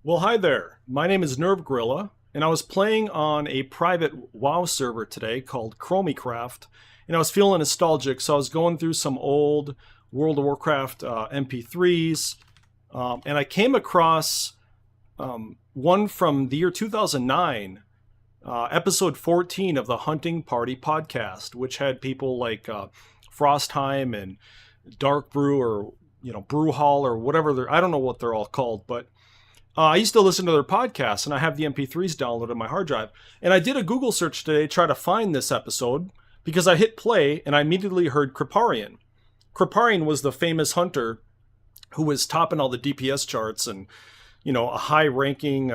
Well, hi there. My name is nirvgorilla, and I was playing on a private WoW server today called Chromiecraft, and I was feeling nostalgic, so I was going through some old World of Warcraft MP3s, and I came across one from the year 2009, episode 14 of the Hunting Party podcast, which had people like Frostheim and Darkbrew or Brew Hall or whatever I don't know what they're all called, but I used to listen to their podcasts, and I have the MP3s downloaded on my hard drive. And I did a Google search today to try to find this episode because I hit play and I immediately heard Kripparrian. Kripparrian was the famous hunter who was topping all the DPS charts and, a high-ranking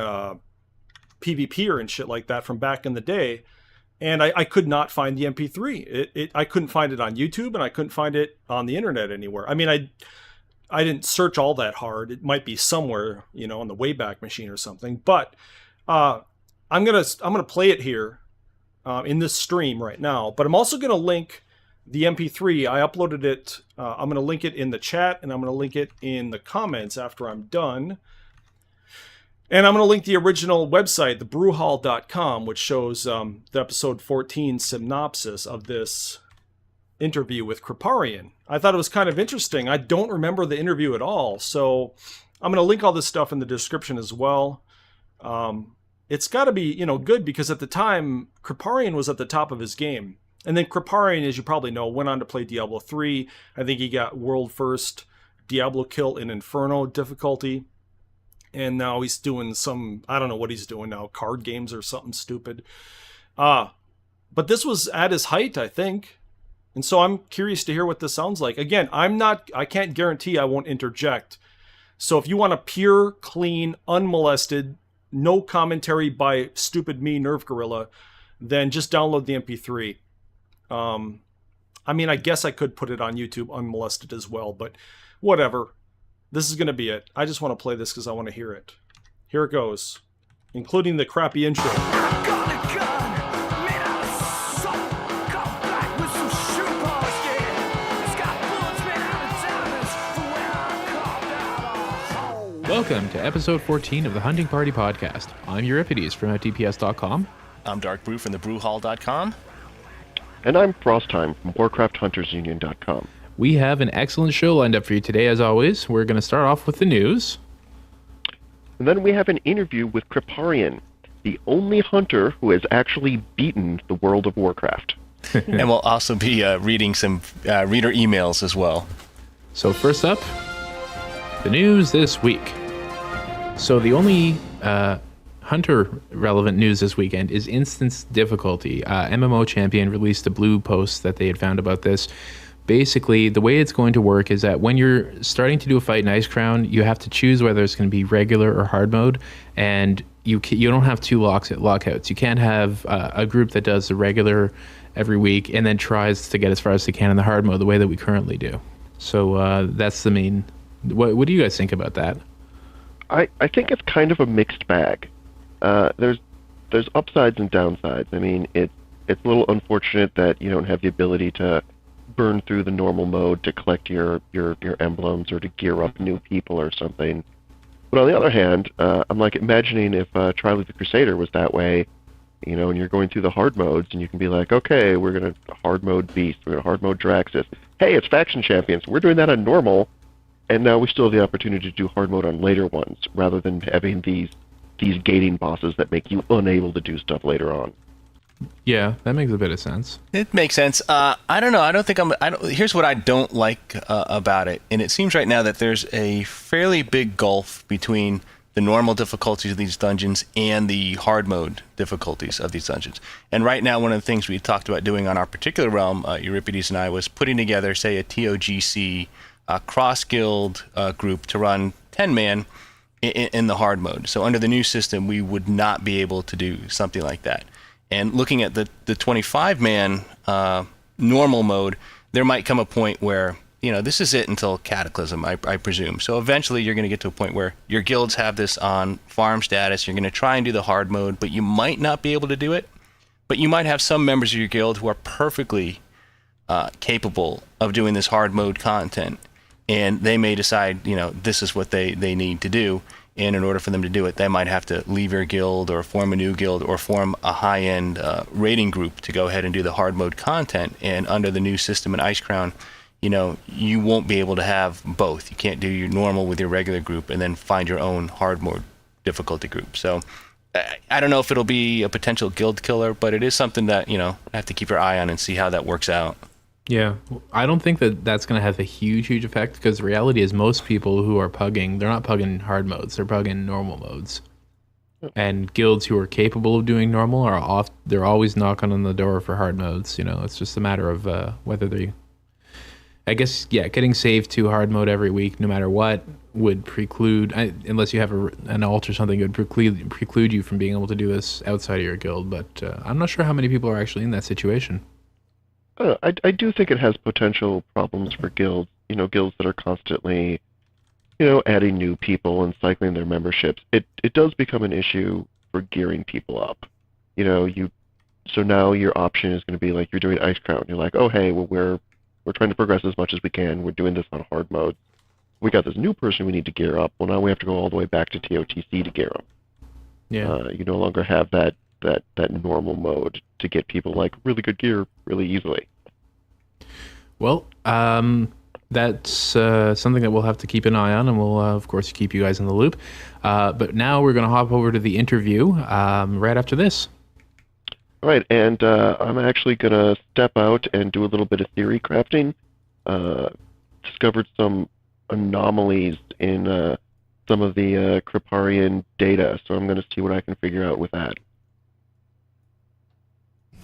PvPer and shit like that from back in the day. And I could not find the MP3. I couldn't find it on YouTube, and I couldn't find it on the internet anywhere. I mean, I didn't search all that hard. It might be somewhere, on the Wayback Machine or something. But I'm gonna play it here in this stream right now. But I'm also gonna link the MP3. I uploaded it. I'm gonna link it in the chat, and I'm gonna link it in the comments after I'm done. And I'm going to link the original website, thebrewhall.com, which shows the episode 14 synopsis of this interview with Kripparian. I thought it was kind of interesting. I don't remember the interview at all, so I'm going to link all this stuff in the description as well. It's got to be, good because at the time, Kripparian was at the top of his game. And then Kripparian, as you probably know, went on to play Diablo 3. I think he got world first Diablo kill in Inferno difficulty. And now he's doing I don't know what he's doing now, card games or something stupid. But this was at his height, I think. And so I'm curious to hear what this sounds like. Again, I can't guarantee I won't interject. So if you want a pure, clean, unmolested, no commentary by stupid me, nirvgorilla, then just download the MP3. I guess I could put it on YouTube unmolested as well, but whatever. This is going to be it. I just want to play this because I want to hear it. Here it goes, including the crappy intro. Welcome to episode 14 of the Hunting Party podcast. I'm Euripides from DPS.com. I'm Darkbrew from thebrewhall.com. And I'm Frostheim from WarcraftHuntersUnion.com. We have an excellent show lined up for you today, as always. We're going to start off with the news. And then we have an interview with Kripparrian, the only hunter who has actually beaten the World of Warcraft. And we'll also be reading some reader emails as well. So first up, the news this week. So the only hunter-relevant news this weekend is instance difficulty. MMO Champion released a blue post that they had found about this. Basically, the way it's going to work is that when you're starting to do a fight in Icecrown, you have to choose whether it's going to be regular or hard mode, and you don't have two lockouts. You can't have a group that does the regular every week and then tries to get as far as they can in the hard mode the way that we currently do. So that's the main... What do you guys think about that? I think it's kind of a mixed bag. There's upsides and downsides. I mean, it's a little unfortunate that you don't have the ability to burn through the normal mode to collect your emblems or to gear up new people or something. But on the other hand, I'm like imagining if Trial of the Crusader was that way, and you're going through the hard modes and you can be like, okay, we're going to hard mode Beast, we're going to hard mode Draxus. Hey, it's Faction Champions. We're doing that on normal, and now we still have the opportunity to do hard mode on later ones rather than having these gating bosses that make you unable to do stuff later on. Yeah, that makes a bit of sense. It makes sense. I don't know. Here's what I don't like about it. And it seems right now that there's a fairly big gulf between the normal difficulties of these dungeons and the hard mode difficulties of these dungeons. And right now, one of the things we talked about doing on our particular realm, Euripides and I, was putting together, say, a TOGC cross-guild group to run 10-man in the hard mode. So under the new system, we would not be able to do something like that. And looking at the 25-man normal mode, there might come a point where, this is it until Cataclysm, I presume. So eventually you're going to get to a point where your guilds have this on farm status. You're going to try and do the hard mode, but you might not be able to do it. But you might have some members of your guild who are perfectly capable of doing this hard mode content. And they may decide, this is what they need to do. And in order for them to do it, they might have to leave your guild or form a new guild or form a high-end raiding group to go ahead and do the hard mode content. And under the new system in Icecrown, you won't be able to have both. You can't do your normal with your regular group and then find your own hard mode difficulty group. So I don't know if it'll be a potential guild killer, but it is something that, I have to keep your eye on and see how that works out. Yeah, I don't think that that's going to have a huge effect, because the reality is most people who are pugging, they're not pugging hard modes, they're pugging normal modes. And guilds who are capable of doing normal they're always knocking on the door for hard modes. It's just a matter of whether they, I guess, getting saved to hard mode every week, no matter what, would preclude, unless you have an alt or something, it would preclude you from being able to do this outside of your guild. But I'm not sure how many people are actually in that situation. I do think it has potential problems for guilds. Guilds that are constantly, adding new people and cycling their memberships. It does become an issue for gearing people up. So now your option is going to be like, you're doing Icecrown. You're like, oh hey, well we're trying to progress as much as we can. We're doing this on hard mode. We got this new person we need to gear up. Well, now we have to go all the way back to TOTC to gear them. Yeah. You no longer have that normal mode to get people like really good gear really easily. Well, that's something that we'll have to keep an eye on, and we'll of course keep you guys in the loop. But now we're going to hop over to the interview right after this. All right, and I'm actually going to step out and do a little bit of theory crafting. Discovered some anomalies in some of the Kripparrian data, so I'm going to see what I can figure out with that.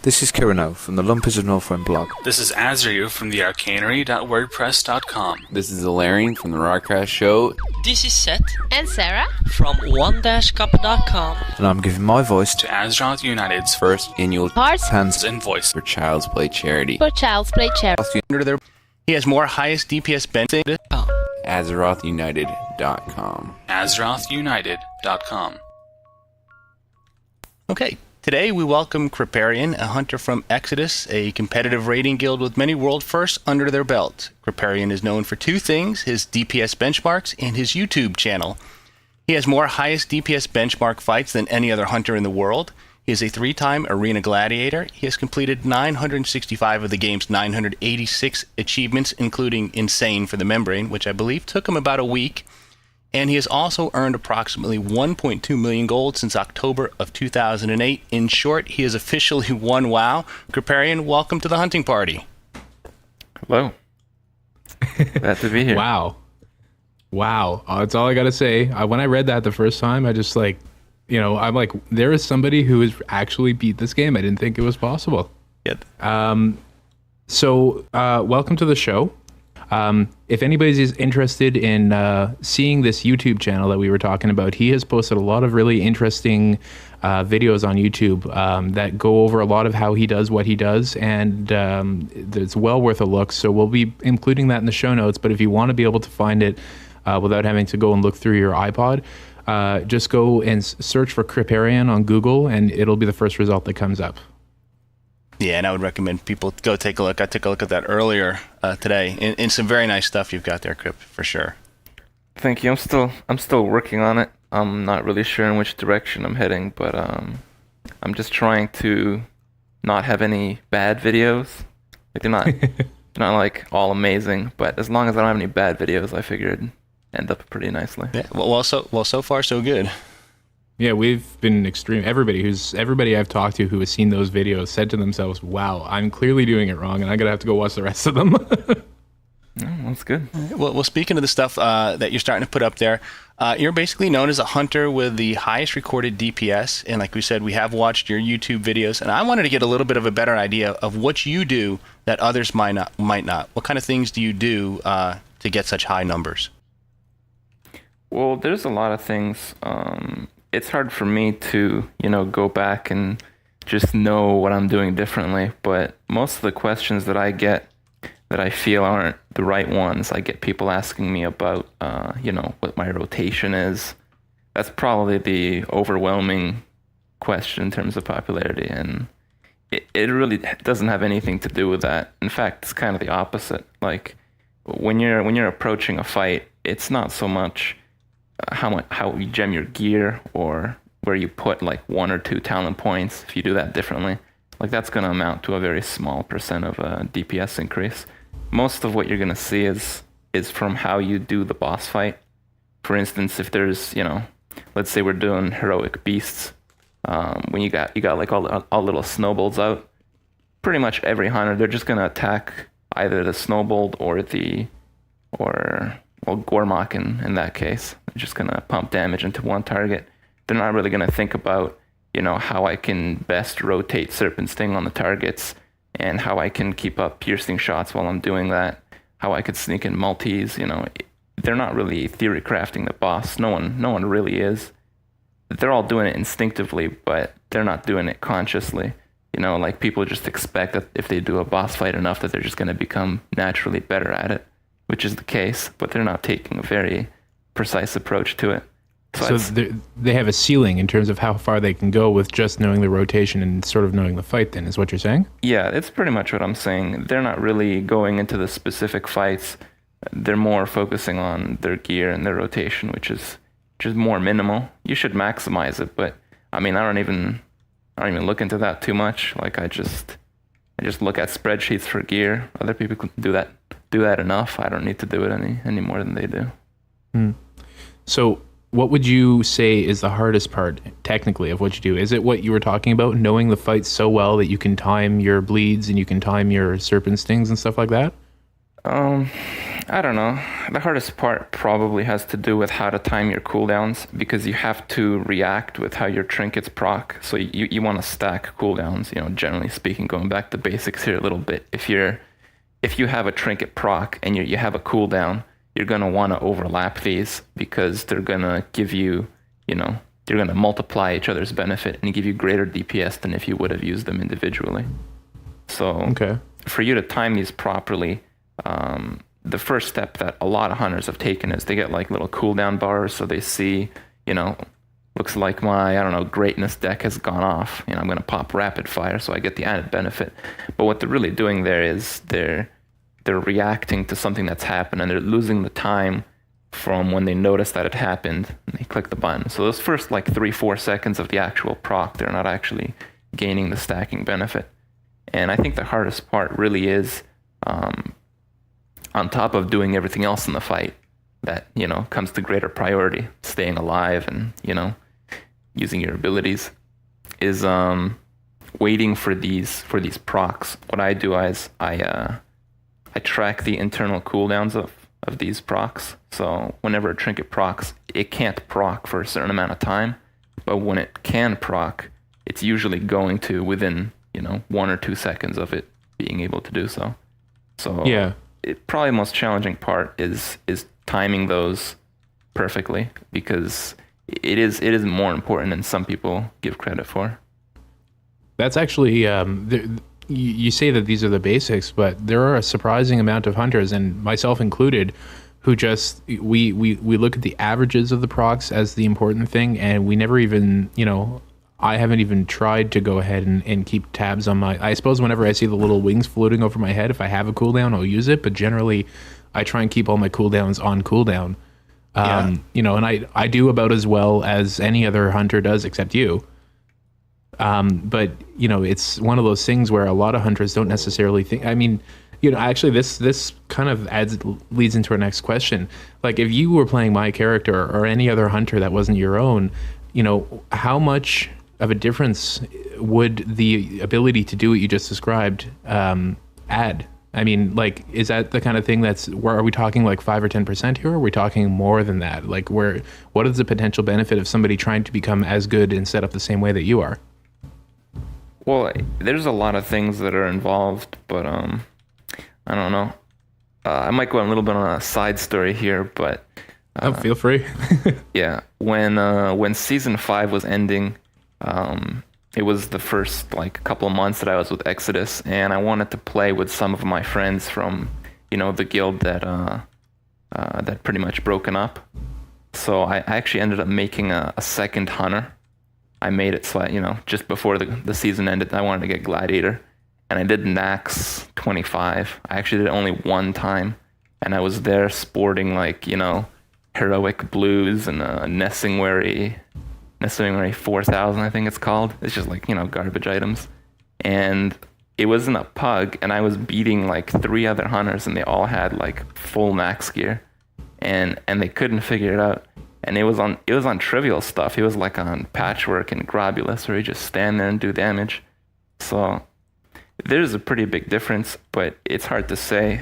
This is Kirinou from the Lumpers of Northrend blog. This is Azrew from the arcanery.wordpress.com. This is Valerian from the Rawcraft Show. This is Seth and Sarah from one-cup.com. And I'm giving my voice to Azeroth United's first annual Hearts, Hands and Voice for Child's Play charity. He has more highest DPS bench. AzerothUnited.com. AzerothUnited.com. Okay. Today we welcome Kripparrian, a hunter from Exodus, a competitive raiding guild with many world firsts under their belt. Kripparrian is known for two things, his DPS benchmarks and his YouTube channel. He has more highest DPS benchmark fights than any other hunter in the world. He is a 3-time arena gladiator. He has completed 965 of the game's 986 achievements, including Insane for the Membrane, which I believe took him about a week. And he has also earned approximately 1.2 million gold since October of 2008. In short, he has officially won WoW. Kripparian, welcome to the hunting party. Hello. Glad to be here. Wow. That's all I got to say. When I read that the first time, I just I'm like, there is somebody who has actually beat this game. I didn't think it was possible. Yep. So welcome to the show. If anybody's interested in seeing this YouTube channel that we were talking about, he has posted a lot of really interesting videos on YouTube that go over a lot of how he does what he does, and it's well worth a look. So we'll be including that in the show notes, but if you want to be able to find it without having to go and look through your iPod, just go and search for Kripparrian on Google, and it'll be the first result that comes up. Yeah, and I would recommend people go take a look. I took a look at that earlier today, and some very nice stuff you've got there, Krip, for sure. Thank you. I'm still working on it. I'm not really sure in which direction I'm heading, but I'm just trying to not have any bad videos. Like they're not like all amazing, but as long as I don't have any bad videos, I figure it'd end up pretty nicely. Yeah. Well, so far so good. Yeah, we've been extreme. Everybody I've talked to who has seen those videos said to themselves, "Wow, I'm clearly doing it wrong, and I'm gonna have to go watch the rest of them." That's good. Well, speaking of the stuff that you're starting to put up there, you're basically known as a hunter with the highest recorded DPS, and like we said, we have watched your YouTube videos, and I wanted to get a little bit of a better idea of what you do that others might not. What kind of things do you do to get such high numbers? Well, there's a lot of things. It's hard for me to, go back and just know what I'm doing differently. But most of the questions that I get that I feel aren't the right ones, I get people asking me about, what my rotation is. That's probably the overwhelming question in terms of popularity. And it really doesn't have anything to do with that. In fact, it's kind of the opposite. Like when you're approaching a fight, it's not so much how you gem your gear, or where you put like 1 or 2 talent points. If you do that differently, like that's going to amount to a very small percent of a DPS increase. Most of what you're going to see is from how you do the boss fight. For instance, if there's, let's say we're doing heroic beasts, when you got like all little snowballs out, pretty much every hunter, they're just going to attack either the snowball or Gormok in that case. They're just going to pump damage into one target. They're not really going to think about, how I can best rotate Serpent Sting on the targets, and how I can keep up piercing shots while I'm doing that, how I could sneak in multis. They're not really theory crafting the boss. No one really is. They're all doing it instinctively, but they're not doing it consciously. Like people just expect that if they do a boss fight enough that they're just going to become naturally better at it, which is the case, but they're not taking a very precise approach to it. So they have a ceiling in terms of how far they can go with just knowing the rotation and sort of knowing the fight, then, is what you're saying? Yeah, it's pretty much what I'm saying. They're not really going into the specific fights. They're more focusing on their gear and their rotation, which is more minimal. You should maximize it, but I mean, I don't even look into that too much. Like I just look at spreadsheets for gear. Other people can do that enough. I don't need to do it any more than they do. So what would you say is the hardest part, technically, of what you do? Is it what you were talking about, knowing the fight so well that you can time your bleeds and you can time your serpent stings and stuff like that? I don't know. The hardest part probably has to do with how to time your cooldowns, because you have to react with how your trinkets proc. So you want to stack cooldowns, generally speaking, going back to basics here a little bit. If you have a trinket proc and you have a cooldown, you're going to want to overlap these, because they're going to give you, they're going to multiply each other's benefit and give you greater DPS than if you would have used them individually. So for you to time these properly, the first step that a lot of hunters have taken is they get like little cooldown bars, so they see, looks like my, greatness deck has gone off. I'm going to pop rapid fire, so I get the added benefit. But what they're really doing there is they're reacting to something that's happened, and they're losing the time from when they notice that it happened and they click the button. So those first like 3-4 seconds of the actual proc, they're not actually gaining the stacking benefit. And I think the hardest part really is, on top of doing everything else in the fight that, comes to greater priority, staying alive and, using your abilities, is waiting for these procs. What I do is I track the internal cooldowns of these procs. So whenever a trinket procs, it can't proc for a certain amount of time, but when it can proc, it's usually going to within 1 or 2 seconds of it being able to do so. So yeah, probably the most challenging part is timing those perfectly, because it is more important than some people give credit for. That's actually you say that these are the basics, but there are a surprising amount of hunters, and myself included, who just we look at the averages of the procs as the important thing, and we never even, I haven't even tried to go ahead and keep tabs on I suppose whenever I see the little wings floating over my head, if I have a cooldown, I'll use it, but generally I try and keep all my cooldowns on cooldown. And I do about as well as any other hunter does, except you. But it's one of those things where a lot of hunters don't necessarily think. I mean, actually, this kind of leads into our next question. Like, if you were playing my character or any other hunter that wasn't your own, how much of a difference would the ability to do what you just described add? I mean, like, is that the kind of thing where are we talking like 5 or 10% here? Or are we talking more than that? Like, what is the potential benefit of somebody trying to become as good and set up the same way that you are? Well, there's a lot of things that are involved, but I don't know. I might go on a little bit on a side story here, but feel free. Yeah, when season 5 was ending, it was the first couple of months that I was with Exodus, and I wanted to play with some of my friends from the guild that pretty much broken up. So I actually ended up making a second hunter. I made it so just before the season ended, I wanted to get Gladiator, and I did Nax 25. I actually did it only one time, and I was there sporting heroic blues and a Nessingwary 4000, I think it's called. It's just like, garbage items. And it wasn't a pug, and I was beating like 3 other hunters, and they all had like full max gear, and they couldn't figure it out. And it was on trivial stuff. It was like on Patchwork and Grobulus, where you just stand there and do damage. So there's a pretty big difference, but it's hard to say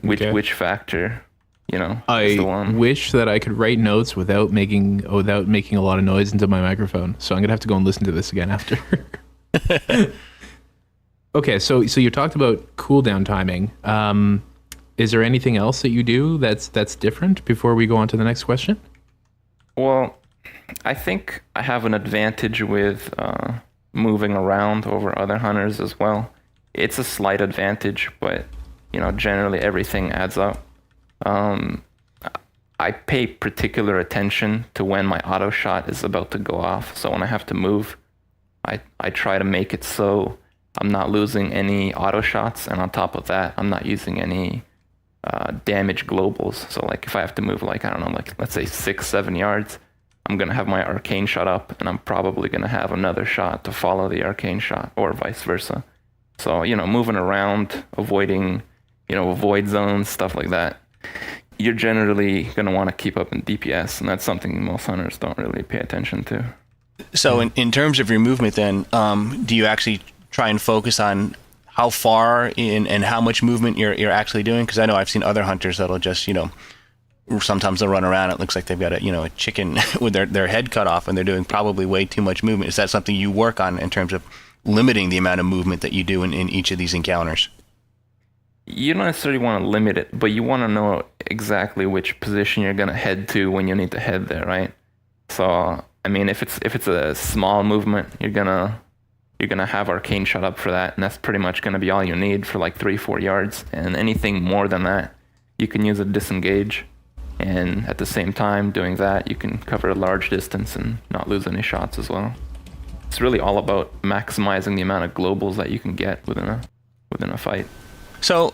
which factor, is the one. I wish that I could write notes without making a lot of noise into my microphone. So I'm gonna have to go and listen to this again after. Okay, so you talked about cooldown timing. Is there anything else that you do that's different before we go on to the next question? Well, I think I have an advantage with moving around over other hunters as well. It's a slight advantage, but generally everything adds up. I pay particular attention to when my auto shot is about to go off. So when I have to move, I try to make it so I'm not losing any auto shots, and on top of that, I'm not using any damage globals. So like if I have to move let's say 6-7 yards, I'm going to have my arcane shot up, and I'm probably going to have another shot to follow the arcane shot, or vice versa. So, moving around, avoiding, void zones, stuff like that, you're generally going to want to keep up in DPS, and that's something most hunters don't really pay attention to. So in terms of your movement then, do you actually try and focus on how far in and how much movement you're actually doing? Because I know I've seen other hunters that'll just, sometimes they'll run around. It looks like they've got a chicken with their head cut off, and they're doing probably way too much movement. Is that something you work on in terms of limiting the amount of movement that you do in each of these encounters? You don't necessarily want to limit it, but you want to know exactly which position you're going to head to when you need to head there, right? So, I mean, if it's a small movement, you're gonna have arcane shot up for that, and that's pretty much gonna be all you need for like 3-4 yards. And anything more than that, you can use a disengage, and at the same time doing that, you can cover a large distance and not lose any shots as well. It's really all about maximizing the amount of globals that you can get within a fight. So,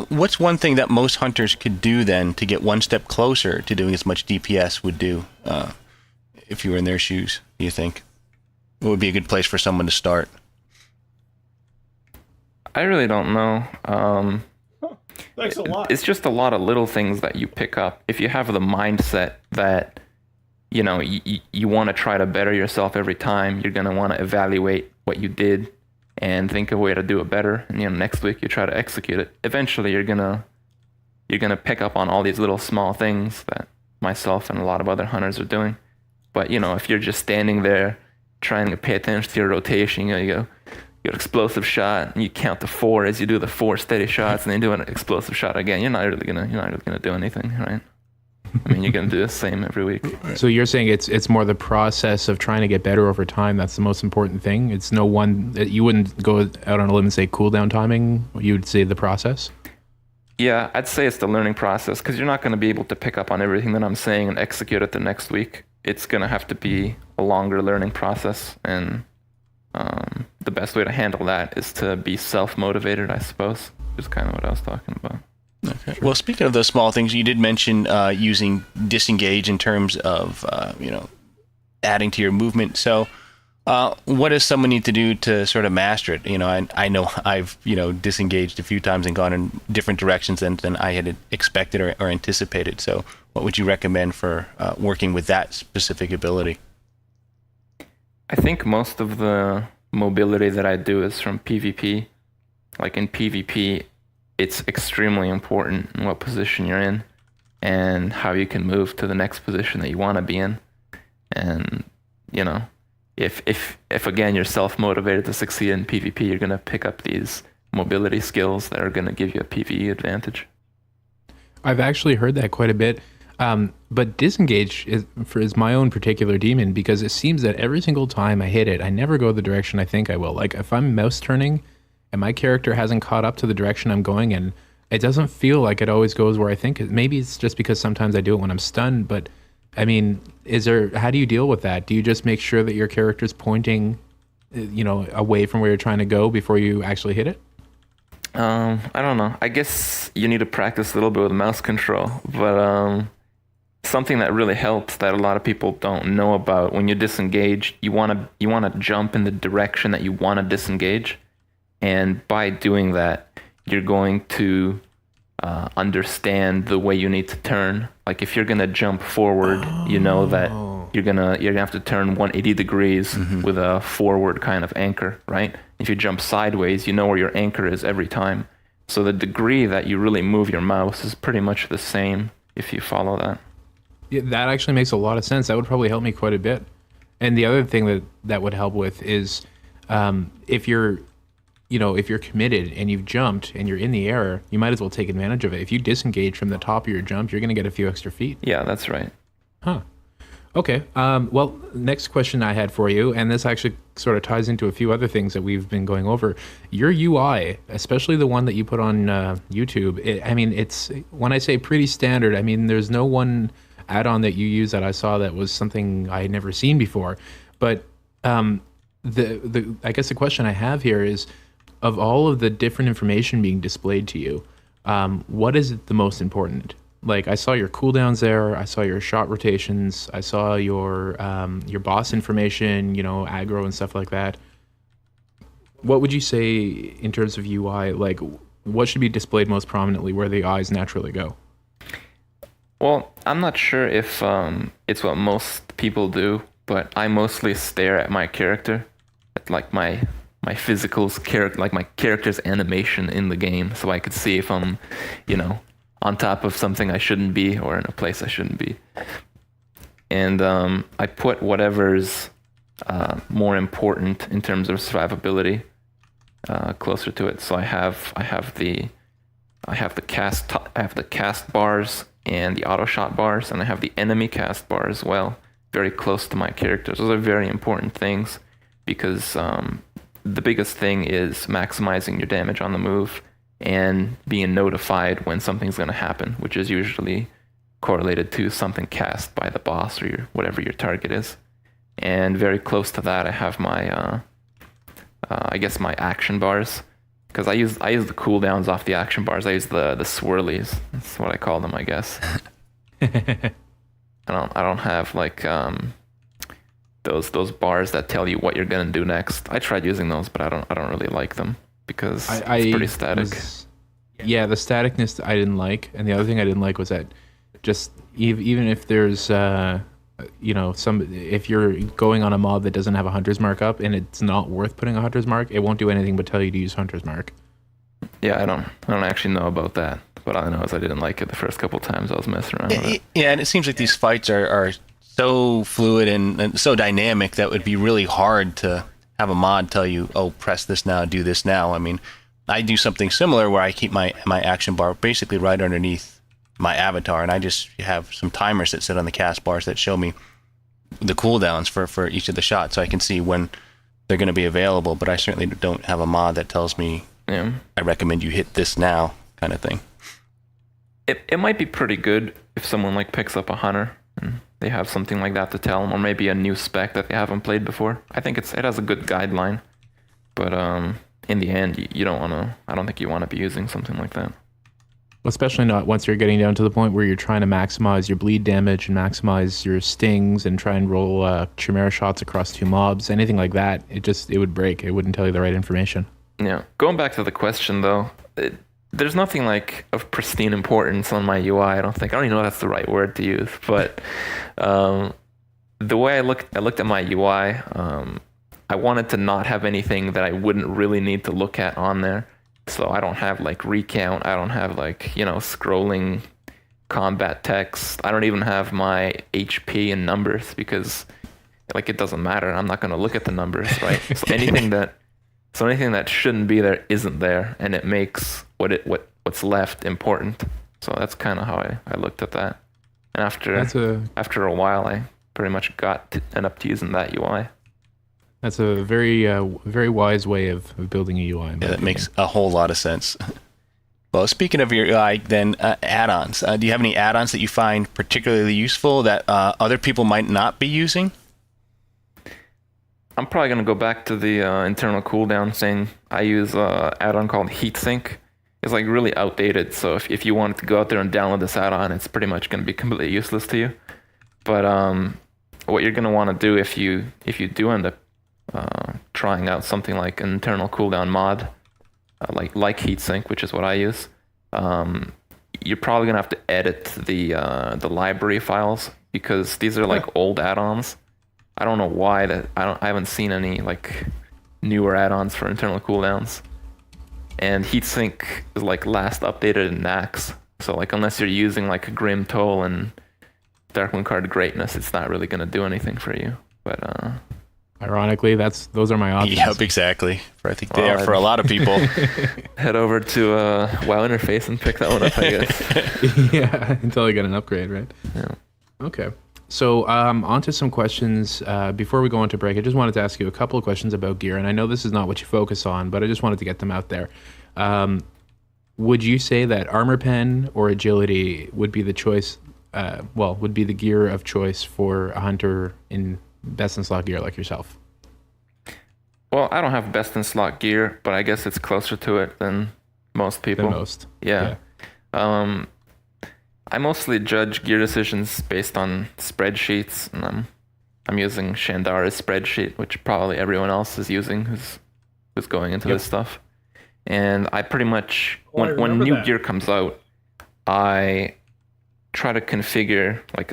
what's one thing that most hunters could do then to get one step closer to doing as much DPS would do, if you were in their shoes, do you think? What would be a good place for someone to start? I really don't know. Thanks a lot. It's just a lot of little things that you pick up. If you have the mindset that, you want to try to better yourself every time, you're going to want to evaluate what you did and think of a way to do it better. And next week you try to execute it. Eventually you're gonna pick up on all these little small things that myself and a lot of other hunters are doing. But if you're just standing there trying to pay attention to your rotation, you go your explosive shot, and you count to 4 as you do the 4 steady shots, and then do an explosive shot again. You're not really gonna do anything, right? I mean, you're gonna do the same every week. So you're saying it's more the process of trying to get better over time. That's the most important thing. It's no one that you wouldn't go out on a limb and say cooldown timing. You would say the process. Yeah, I'd say it's the learning process, because you're not going to be able to pick up on everything that I'm saying and execute it the next week. It's going to have to be a longer learning process, and the best way to handle that is to be self-motivated, I suppose, is kind of what I was talking about. Okay. Well, speaking of those small things, you did mention using disengage in terms of adding to your movement. So, what does someone need to do to sort of master it? I know I've disengaged a few times and gone in different directions than I had expected or anticipated. So, what would you recommend for working with that specific ability? I think most of the mobility that I do is from PvP. Like in PvP, it's extremely important in what position you're in and how you can move to the next position that you want to be in. And, if again, you're self-motivated to succeed in PvP, you're going to pick up these mobility skills that are going to give you a PvE advantage. I've actually heard that quite a bit. But disengage is my own particular demon, because it seems that every single time I hit it, I never go the direction I think I will. Like if I'm mouse turning and my character hasn't caught up to the direction I'm going in, it doesn't feel like it always goes where I think it. Maybe it's just because sometimes I do it when I'm stunned, but I mean, how do you deal with that? Do you just make sure that your character's pointing, away from where you're trying to go before you actually hit it? I don't know. I guess you need to practice a little bit with mouse control, but something that really helps that a lot of people don't know about. When you disengage, you want to jump in the direction that you want to disengage, and by doing that, you're going to understand the way you need to turn. Like if you're gonna jump forward, you know that you're gonna have to turn 180 degrees with a forward kind of anchor, right? If you jump sideways, you know where your anchor is every time. So the degree that you really move your mouse is pretty much the same if you follow that. Yeah, that actually makes a lot of sense. That would probably help me quite a bit. And the other thing that would help with is if you're committed and you've jumped and you're in the air, you might as well take advantage of it. If you disengage from the top of your jump, you're going to get a few extra feet. Yeah, that's right. Huh. Okay. Well, next question I had for you, and this actually sort of ties into a few other things that we've been going over. Your UI, especially the one that you put on YouTube, it's, when I say pretty standard, I mean, there's no one add-on that you use that I saw that was something I had never seen before. But I guess the question I have here is, of all of the different information being displayed to you, what is the most important? Like, I saw your cooldowns there, I saw your shot rotations, I saw your boss information, aggro and stuff like that. What would you say in terms of UI? Like, what should be displayed most prominently where the eyes naturally go? Well, I'm not sure if it's what most people do, but I mostly stare at my character, at like my physical's character, like my character's animation in the game, so I could see if I'm, on top of something I shouldn't be or in a place I shouldn't be. And I put whatever's more important in terms of survivability closer to it. So I have the cast bars and the auto shot bars, and I have the enemy cast bar as well, very close to my characters. Those are very important things because the biggest thing is maximizing your damage on the move and being notified when something's going to happen, which is usually correlated to something cast by the boss or whatever your target is. And very close to that, I have my, I guess my action bars, because I use the cooldowns off the action bars. I use the swirlies. That's what I call them, I guess. I don't have like those bars that tell you what you're gonna do next. I tried using those, but I don't really like them because it's pretty static. The staticness I didn't like, and the other thing I didn't like was that just even if there's if you're going on a mob that doesn't have a hunter's mark up and it's not worth putting a hunter's mark, it won't do anything but tell you to use hunter's mark. Yeah, I don't actually know about that, but all I know is I didn't like it the first couple times I was messing around with it. Yeah, and it seems like these fights are so fluid and so dynamic that would be really hard to have a mod tell you, oh, press this now, do this now. I mean, I do something similar where I keep my action bar basically right underneath my avatar, and I just have some timers that sit on the cast bars that show me the cooldowns for each of the shots, so I can see when they're going to be available. But I certainly don't have a mod that tells me, I recommend you hit this now, kind of thing. It might be pretty good if someone like picks up a hunter and they have something like that to tell them, or maybe a new spec that they haven't played before. I think it has a good guideline, but in the end, you don't want to. I don't think you want to be using something like that. Especially not once you're getting down to the point where you're trying to maximize your bleed damage and maximize your stings and try and roll chimera shots across two mobs. Anything like that, it would break. It wouldn't tell you the right information. Yeah. Going back to the question though, there's nothing like of pristine importance on my UI. I don't even know if that's the right word to use. But the way I looked at my UI, I wanted to not have anything that I wouldn't really need to look at on there. So I don't have like recount. I don't have like, scrolling combat text. I don't even have my HP and numbers because like it doesn't matter. I'm not going to look at the numbers, right? So anything that shouldn't be there isn't there, and it makes what's left important. So that's kind of how I looked at that. And after a while, I pretty much end up using that UI. That's a very very wise way of building a UI. Yeah, that makes a whole lot of sense. Well, speaking of your UI, then add-ons. Do you have any add-ons that you find particularly useful that other people might not be using? I'm probably going to go back to the internal cooldown thing. I use an add-on called Heatsink, is like really outdated. So if you wanted to go out there and download this add-on, it's pretty much going to be completely useless to you. But what you're going to want to do if you do end up trying out something like an internal cooldown mod, like heatsink, which is what I use, you're probably going to have to edit the library files, because these are like old add-ons. I don't know why I haven't seen any like newer add-ons for internal cooldowns. And heatsink is like last updated in Nax. So like unless you're using like Grim Toll and Darkmoon Card Greatness, it's not really gonna do anything for you. But ironically, those are my options. Yep, exactly. I think they are for a lot of people. Head over to WoW Interface and pick that one up, I guess. Yeah, until I get an upgrade, right? Yeah. Okay. So on to some questions. Before we go on to break, I just wanted to ask you a couple of questions about gear. And I know this is not what you focus on, but I just wanted to get them out there. Would you say that armor pen or agility would be the choice, would be the gear of choice for a hunter in best in slot gear like yourself? Well, I don't have best in slot gear, but I guess it's closer to it than most people. Yeah. I mostly judge gear decisions based on spreadsheets, and I'm using Shandara's spreadsheet, which probably everyone else is using who's going into this stuff. And I pretty much, when new gear comes out, I try to configure like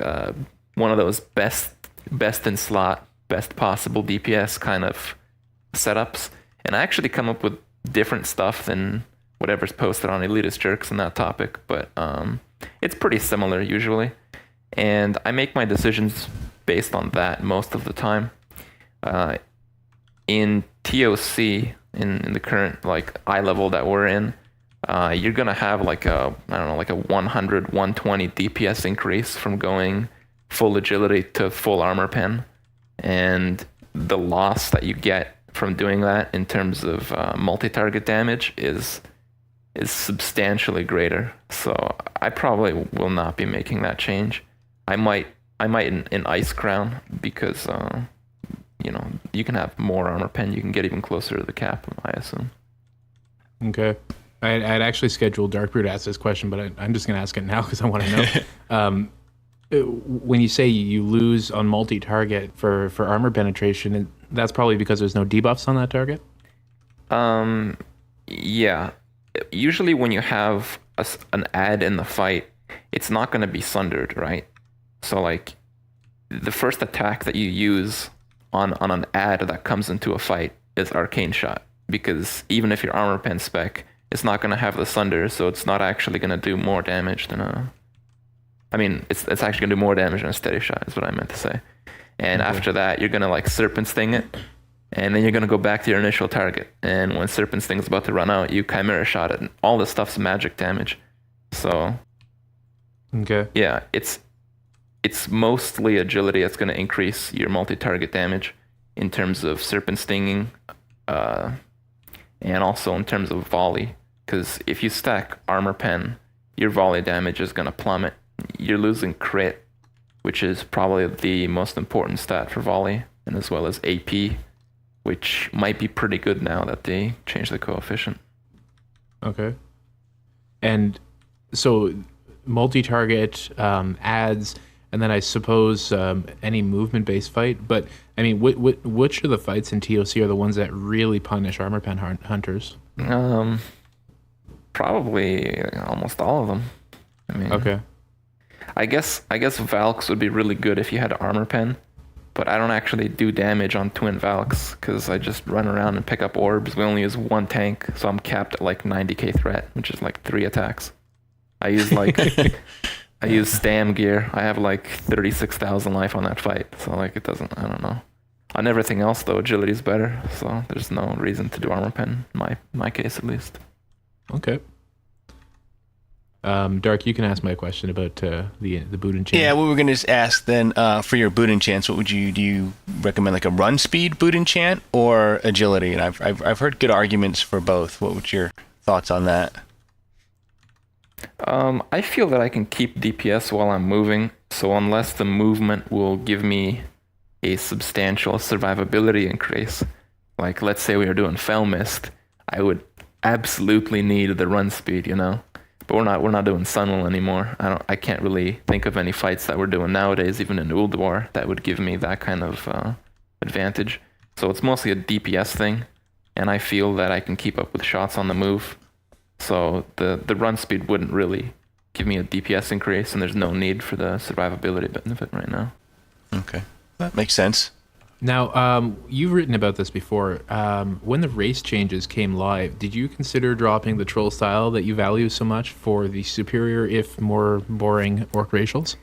one of those best in slot, best possible DPS kind of setups, and I actually come up with different stuff than whatever's posted on Elitist Jerks on that topic, but it's pretty similar usually, and I make my decisions based on that most of the time. In TOC, in the current like eye level that we're in, you're gonna have like a 100, 120 DPS increase from going full agility to full armor pen, and the loss that you get from doing that in terms of multi-target damage is substantially greater. So I probably will not be making that change. I might in Ice Crown, because you can have more armor pen, you can get even closer to the cap, I assume. Okay. I'd actually scheduled Darkbrew to ask this question, but I'm just going to ask it now because I want to know. When you say you lose on multi-target for armor penetration, that's probably because there's no debuffs on that target? Yeah. Usually when you have an add in the fight, it's not going to be sundered, right? So like the first attack that you use on an add that comes into a fight is Arcane Shot, because even if your armor pen spec, it's not going to have the sunder, so it's not actually going to do more damage than it's actually going to do more damage than a steady shot, is what I meant to say. And after that, you're going to like Serpent Sting it, and then you're going to go back to your initial target. And when Serpent Sting's about to run out, you Chimera Shot it, and all this stuff's magic damage. So, yeah, it's mostly agility that's going to increase your multi-target damage in terms of Serpent Stinging, and also in terms of volley. Because if you stack armor pen, your volley damage is going to plummet. You're losing crit, which is probably the most important stat for volley, and as well as AP, which might be pretty good now that they changed the coefficient. Okay. And so multi-target adds, and then I suppose any movement-based fight. But I mean, which of the fights in TOC are the ones that really punish armor pen hunters? Probably almost all of them. I mean, okay. I guess Valks would be really good if you had armor pen, but I don't actually do damage on twin Valks because I just run around and pick up orbs. We only use one tank, so I'm capped at like 90k threat, which is like 3 attacks. I use I use Stam gear. I have like 36,000 life on that fight, so like it doesn't. I don't know. On everything else though, agility is better, so there's no reason to do armor pen. My case at least. Okay. Dark, you can ask my question about the boot enchant. Yeah, we were going to ask then for your boot enchants. What do you recommend, like a run speed boot enchant or agility? And I've heard good arguments for both. What would your thoughts on that? I feel that I can keep DPS while I'm moving. So unless the movement will give me a substantial survivability increase, like let's say we are doing Fell Mist, I would absolutely need the run speed, you know. But we're not doing Sunwell anymore. I can't really think of any fights that we're doing nowadays, even in Ulduar, that would give me that kind of advantage. So it's mostly a DPS thing, and I feel that I can keep up with shots on the move. So the run speed wouldn't really give me a DPS increase, and there's no need for the survivability benefit right now. Okay, that makes sense. Now, you've written about this before. When the race changes came live, did you consider dropping the troll style that you value so much for the superior, if more boring, orc racials?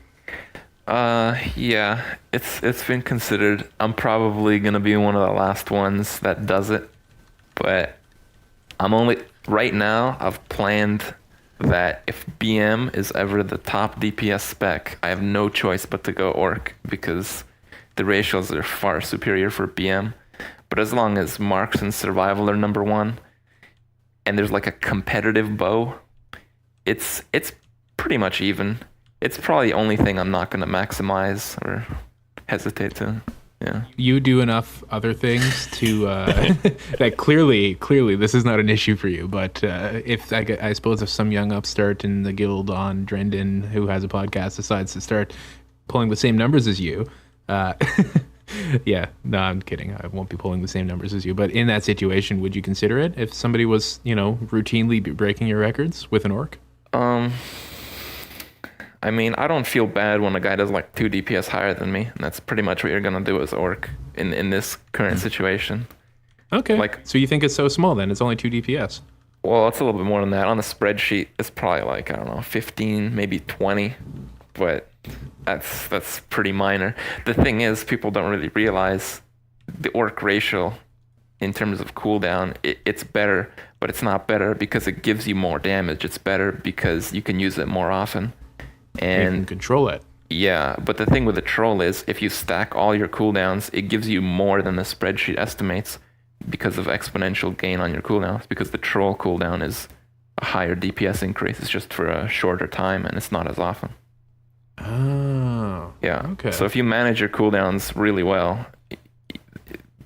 Yeah, it's been considered. I'm probably gonna be one of the last ones that does it, but right now I've planned that if BM is ever the top DPS spec, I have no choice but to go orc, because the ratios are far superior for BM. But as long as marks and survival are number one, and there's like a competitive bow, it's pretty much even. It's probably the only thing I'm not going to maximize or hesitate to. Yeah. You do enough other things to that clearly this is not an issue for you. But if I suppose if some young upstart in the guild on Drendon who has a podcast decides to start pulling the same numbers as you, yeah, no, I'm kidding. I won't be pulling the same numbers as you. But in that situation, would you consider it if somebody was, routinely breaking your records with an orc? I mean, I don't feel bad when a guy does like 2 DPS higher than me, and that's pretty much what you're gonna do as orc in this current situation. Okay. So you think it's so small then? It's only 2 DPS. Well, it's a little bit more than that. On the spreadsheet, it's probably like, I don't know, 15, maybe 20, but that's pretty minor. The thing is, people don't really realize the orc racial in terms of cooldown. It's better, but it's not better because it gives you more damage. It's better because you can use it more often. And you can control it. Yeah, but the thing with the troll is if you stack all your cooldowns, it gives you more than the spreadsheet estimates because of exponential gain on your cooldowns, because the troll cooldown is a higher DPS increase. It's just for a shorter time and it's not as often. Oh. Yeah. Okay. So if you manage your cooldowns really well,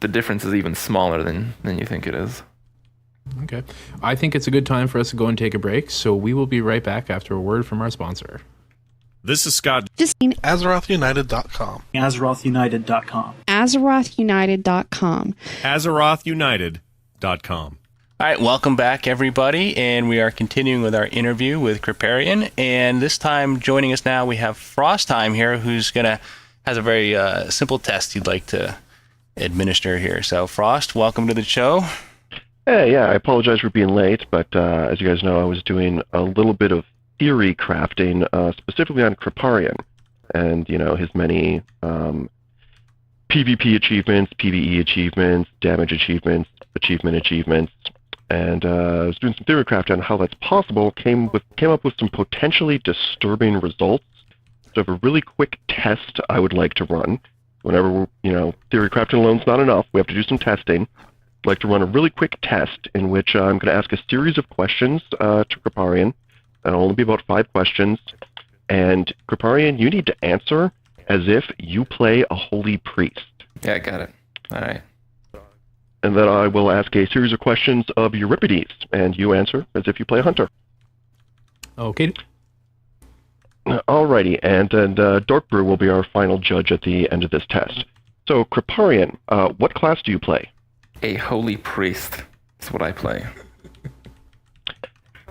the difference is even smaller than you think it is. Okay. I think it's a good time for us to go and take a break, so we will be right back after a word from our sponsor. This is Scott. AzerothUnited.com. AzerothUnited.com. AzerothUnited.com. AzerothUnited.com. All right, welcome back, everybody, and we are continuing with our interview with Kripparrian, and this time joining us now we have Frostheim here, who's has a very simple test he'd like to administer here. So, Frost, welcome to the show. Hey, yeah, I apologize for being late, but as you guys know, I was doing a little bit of theory crafting, specifically on Kripparrian, and his many PvP achievements, PvE achievements, damage achievements, achievements, and I was doing some theory crafting on how that's possible. Came up with some potentially disturbing results. So I have a really quick test I would like to run. Whenever theory crafting alone is not enough, we have to do some testing. I'd like to run a really quick test in which I'm going to ask a series of questions to Kripparrian. It'll only be about 5 questions. And Kripparrian, you need to answer as if you play a holy priest. Yeah, I got it. All right. And then I will ask a series of questions of Euripides, and you answer as if you play a hunter. Okay. Alrighty, and Darkbrew will be our final judge at the end of this test. So, Kripparrian, what class do you play? A holy priest. That's what I play.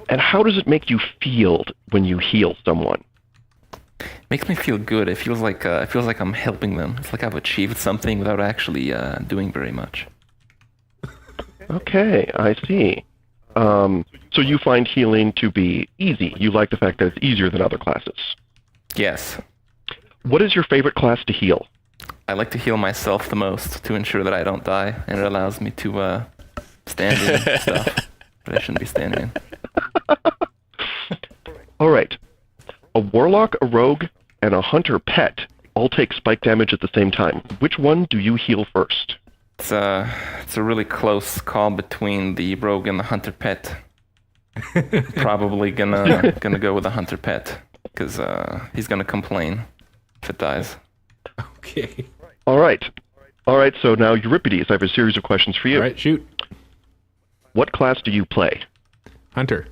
And how does it make you feel when you heal someone? Makes me feel good. It feels like I'm helping them. It's like I've achieved something without actually doing very much. Okay, I see. So you find healing to be easy. You like the fact that it's easier than other classes. Yes. What is your favorite class to heal? I like to heal myself the most to ensure that I don't die, and it allows me to stand in stuff that I shouldn't be standing in. All right. A warlock, a rogue, and a hunter pet all take spike damage at the same time. Which one do you heal first? It's a really close call between the rogue and the hunter pet. Probably gonna go with the hunter pet because he's gonna complain if it dies. Okay. All right. So now Euripides, I have a series of questions for you. All right, shoot. What class do you play? Hunter.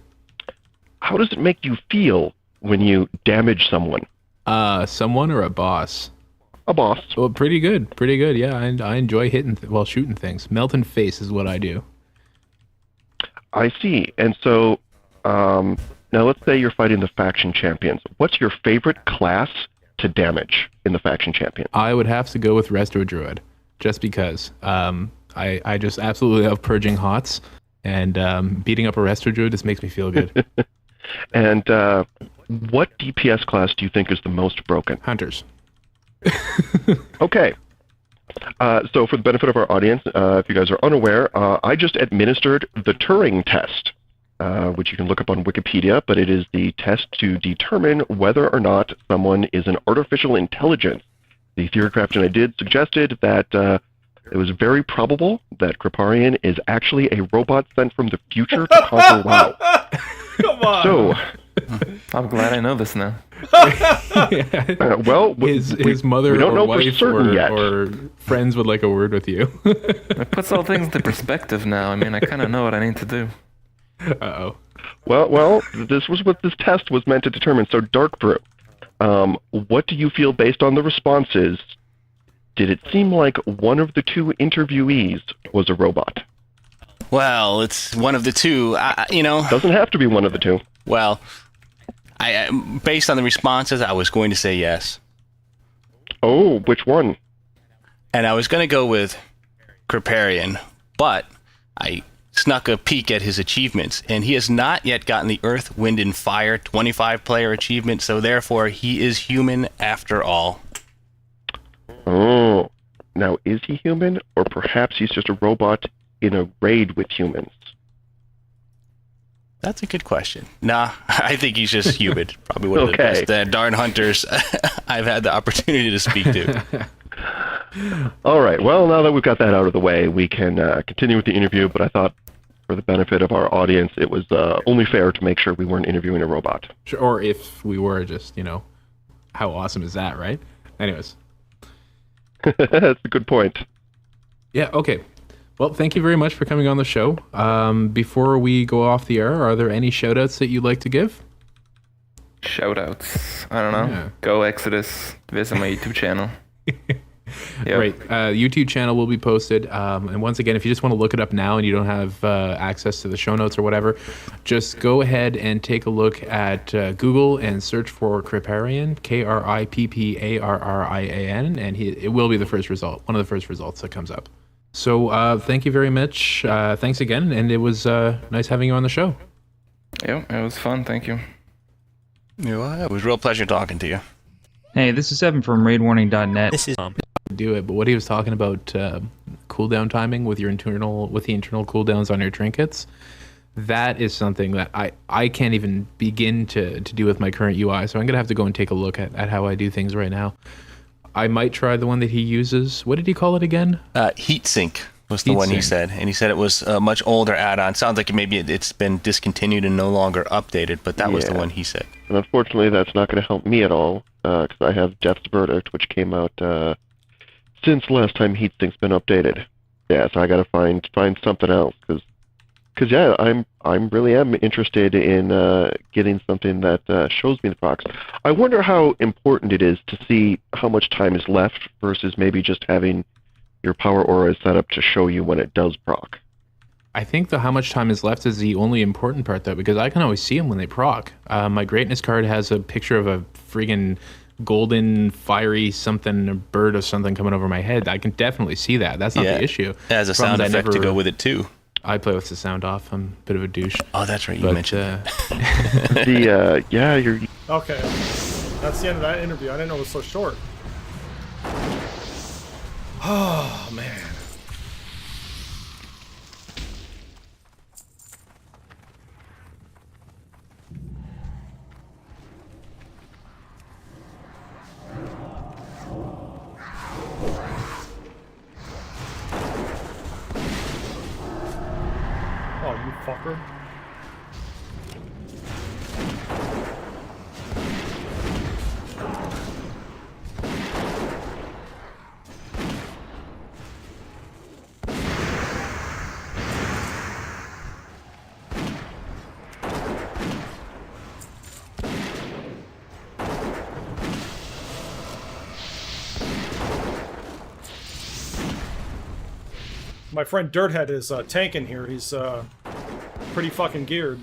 How does it make you feel when you damage someone? Someone or a boss? A boss. Well, pretty good. Pretty good, yeah. I enjoy hitting, shooting things. Melting face is what I do. I see. And so, now let's say you're fighting the faction champions. What's your favorite class to damage in the faction champion? I would have to go with Resto Druid, just because. I just absolutely love purging hots, and beating up a Resto Druid just makes me feel good. And what DPS class do you think is the most broken? Hunters. Okay. So for the benefit of our audience, if you guys are unaware, I just administered the Turing test, which you can look up on Wikipedia, but it is the test to determine whether or not someone is an artificial intelligence. The theory crafting I did suggested that it was very probable that Kripparrian is actually a robot sent from the future to conquer WoW. Come on. So, I'm glad I know this now. well, his mother we don't or know wife for certain yet. or friends would like a word with you. It puts all things into perspective now. I mean, I kind of know what I need to do. Uh-oh. Well, this was what this test was meant to determine. So, Darkbrew, what do you feel based on the responses? Did it seem like one of the two interviewees was a robot? Well, it's one of the two. Doesn't have to be one of the two. Well, I based on the responses, I was going to say yes. Oh, which one? And I was going to go with Kripparrian, but I snuck a peek at his achievements, and he has not yet gotten the Earth, Wind, and Fire 25-player achievement, so therefore he is human after all. Oh, now is he human, or perhaps he's just a robot in a raid with humans? That's a good question. Nah, I think he's just human. Probably one of the best darn hunters I've had the opportunity to speak to. All right, well, now that we've got that out of the way, we can continue with the interview, but I thought for the benefit of our audience, it was only fair to make sure we weren't interviewing a robot. Sure, or if we were, just, how awesome is that, right? Anyways. That's a good point. Yeah, okay. Well, thank you very much for coming on the show. Before we go off the air, are there any shout-outs that you'd like to give? Shout-outs? I don't know. Yeah. Go Exodus. Visit my YouTube channel. Yep. Right. YouTube channel will be posted. And once again, if you just want to look it up now and you don't have access to the show notes or whatever, just go ahead and take a look at Google and search for Kripparrian, Kripparrian, and it will be the first result, one of the first results that comes up. So thank you very much. Thanks again. And it was nice having you on the show. Yeah, it was fun. Thank you. Yeah, it was a real pleasure talking to you. Hey, this is Evan from RaidWarning.net. This is do it, but what he was talking about cooldown timing with the internal cooldowns on your trinkets, that is something that I can't even begin to do with my current UI. So I'm gonna have to go and take a look at how I do things right now. I might try the one that he uses. What did he call it again? Heatsink was the one he said, and he said it was a much older add-on. Sounds like maybe it's been discontinued and no longer updated, but that was the one he said. And unfortunately, that's not going to help me at all, because I have Death's Verdict, which came out since last time Heatsink's been updated. Yeah, so I got to find something else, because yeah, I'm really interested in getting something that shows me the procs. I wonder how important it is to see how much time is left versus maybe just having your power aura set up to show you when it does proc. I think how much time is left is the only important part, though, because I can always see them when they proc. My greatness card has a picture of a friggin' golden, fiery something, a bird or something coming over my head. I can definitely see that. That's not the issue. It has a sound effect to go with it, too. I play with the sound off. I'm a bit of a douche. Oh, that's right. You mentioned you're... Okay. That's the end of that interview. I didn't know it was so short. Oh, man. Oh, you fucker. My friend Dirthead is tanking here. He's pretty fucking geared.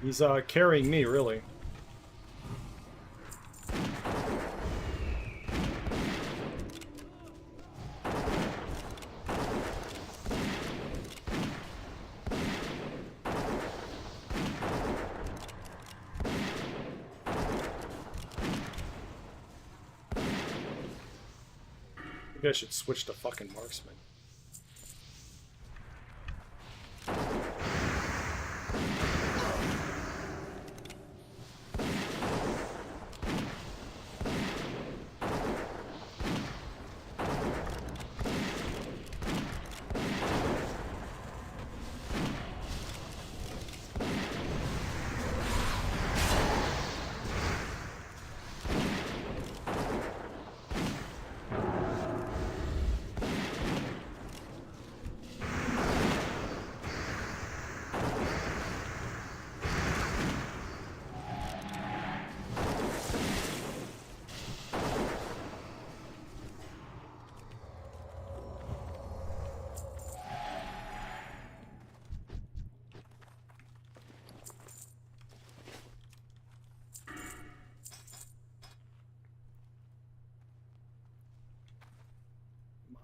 He's carrying me, really. Maybe I should switch to fucking marksman.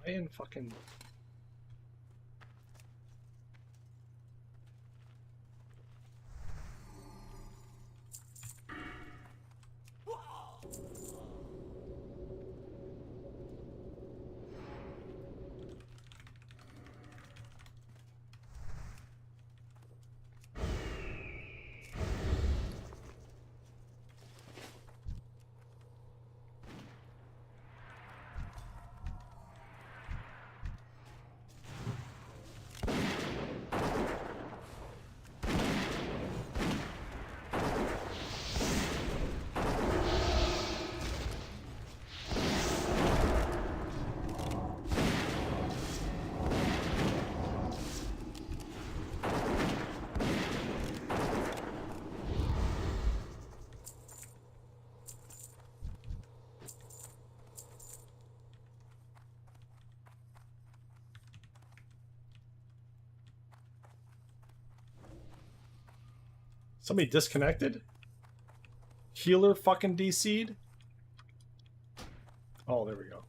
Am I in fucking... Somebody disconnected? Healer fucking DC'd? Oh, there we go.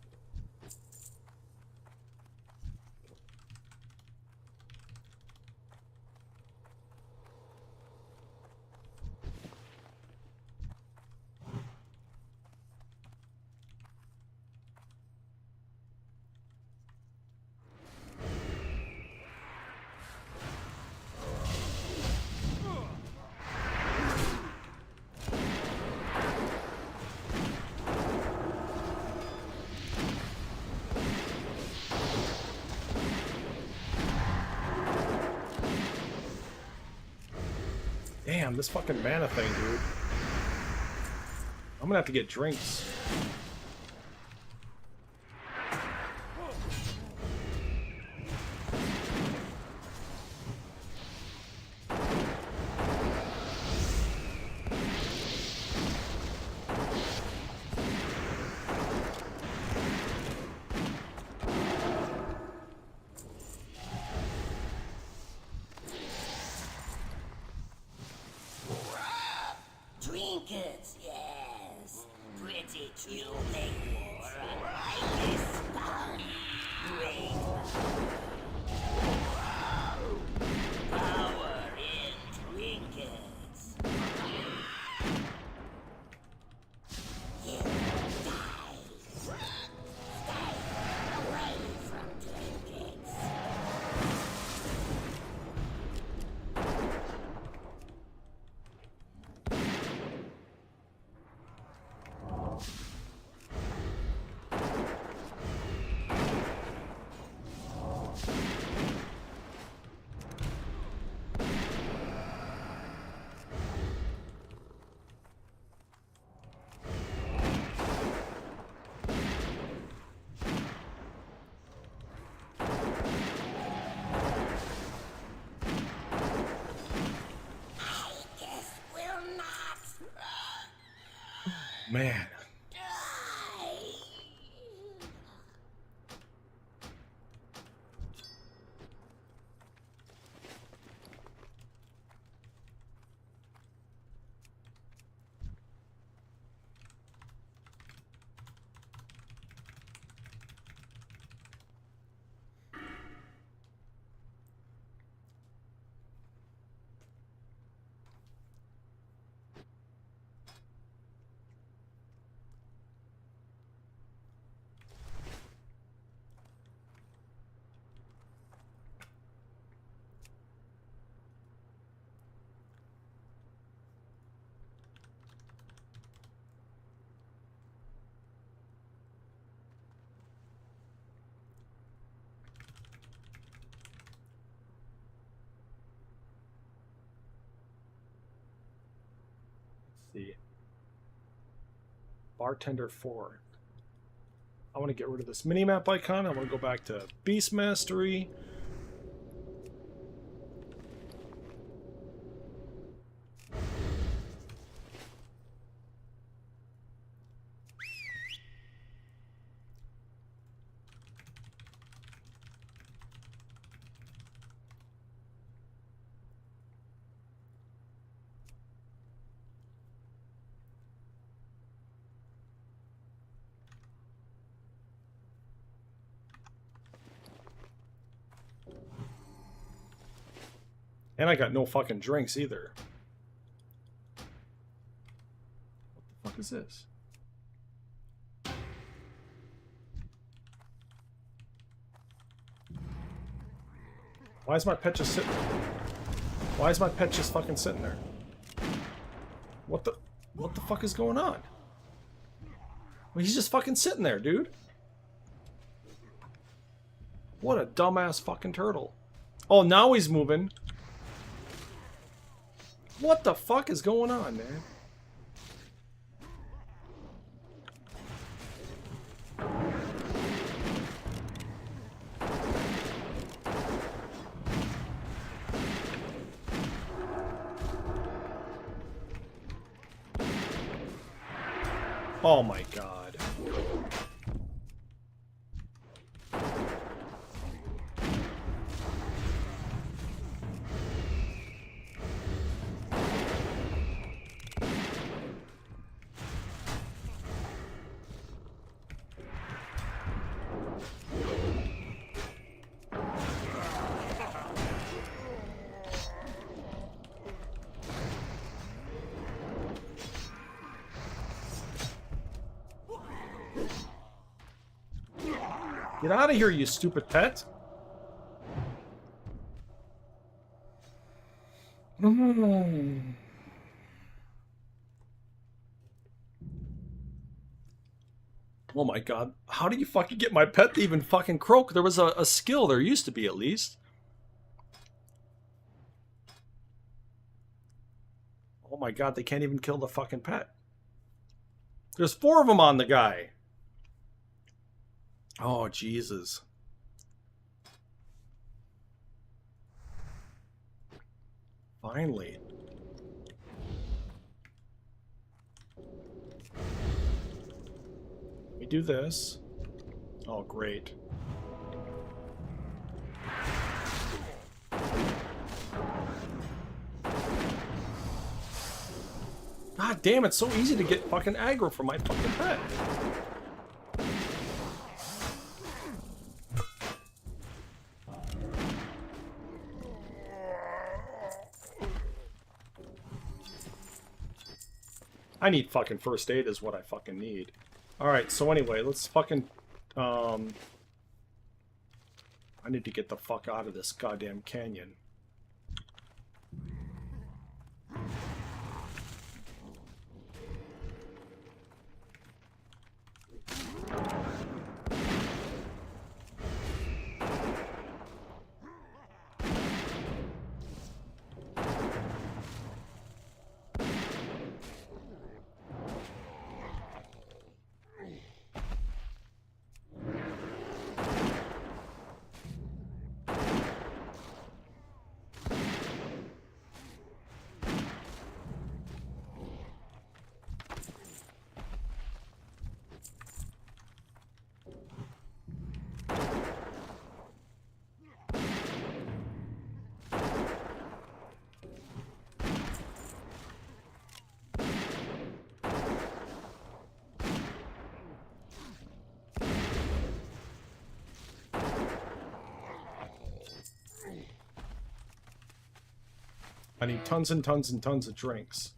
Damn, this fucking mana thing, dude. I'm gonna have to get drinks. Trinkets, yes. Pretty cute they wore. I guess great. Power in trinkets. You die. Stay away from trinkets. Man. the Bartender 4. I want to get rid of this minimap icon. I want to go back to Beast Mastery. And I got no fucking drinks either. What the fuck is this? Why is my pet just sitting there? Why is my pet just fucking sitting there? What the fuck is going on? Well, he's just fucking sitting there, dude. What a dumbass fucking turtle. Oh, now he's moving. What the fuck is going on, man? Oh my god. Get out of here, you stupid pet. Oh my god. How do you fucking get my pet to even fucking croak? There was a skill. There used to be, at least. Oh my god, they can't even kill the fucking pet. There's 4 of them on the guy. Oh, Jesus. Finally. Let me do this. Oh, great. God damn, it's so easy to get fucking aggro from my fucking pet. I need fucking first aid is what I fucking need. Alright, so anyway, let's fucking... I need to get the fuck out of this goddamn canyon. I need tons and tons and tons of drinks.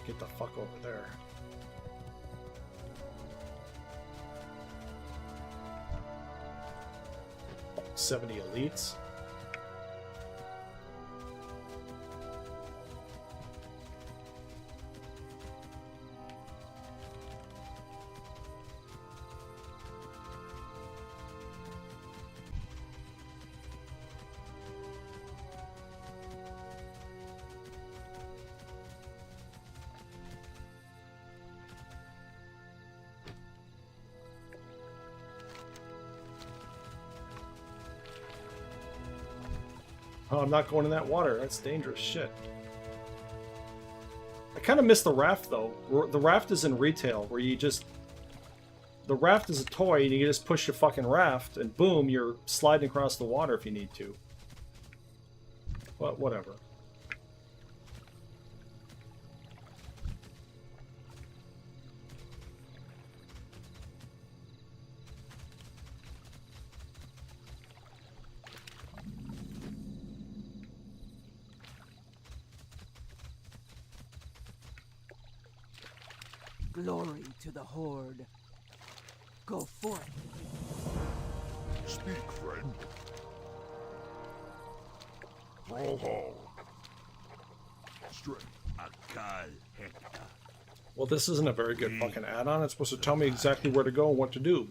Get the fuck over there. Oh, 70 elites. Oh, I'm not going in that water. That's dangerous shit. I kind of miss the raft, though. The raft is in retail, where you just... The raft is a toy, and you just push your fucking raft, and boom, you're sliding across the water if you need to. But whatever. Glory to the Horde. Go forth. Speak, friend. Brew Hall. Strength. Akai Hector. Well, this isn't a very good fucking add-on. It's supposed to tell me exactly where to go and what to do.